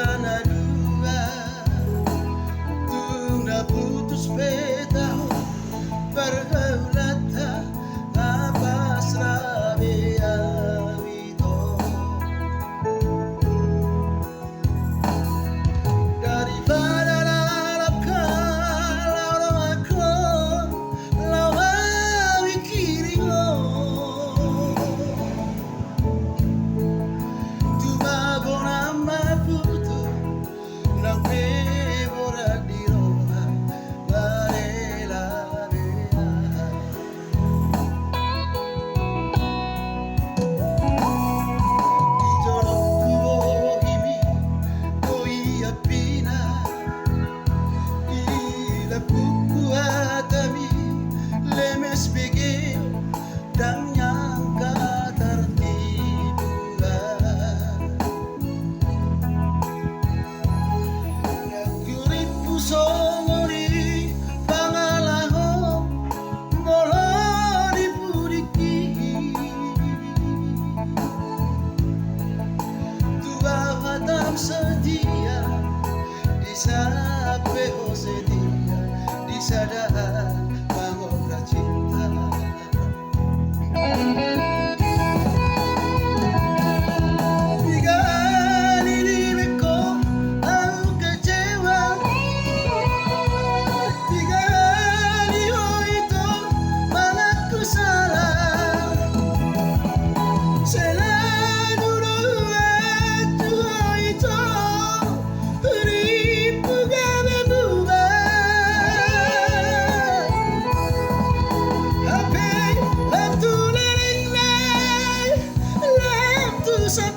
sana dua tunda putus peta pergulata abas rabi awito daripada lalapka lauro ako lawawi kiringo tumago na maputo ng pebora di Roma varela dan yang ketertibuan Nagurip puso ngori pangalaho molo di puriki Tua hatam sedia di sapeho sedia di sadar mangobra cinta Sa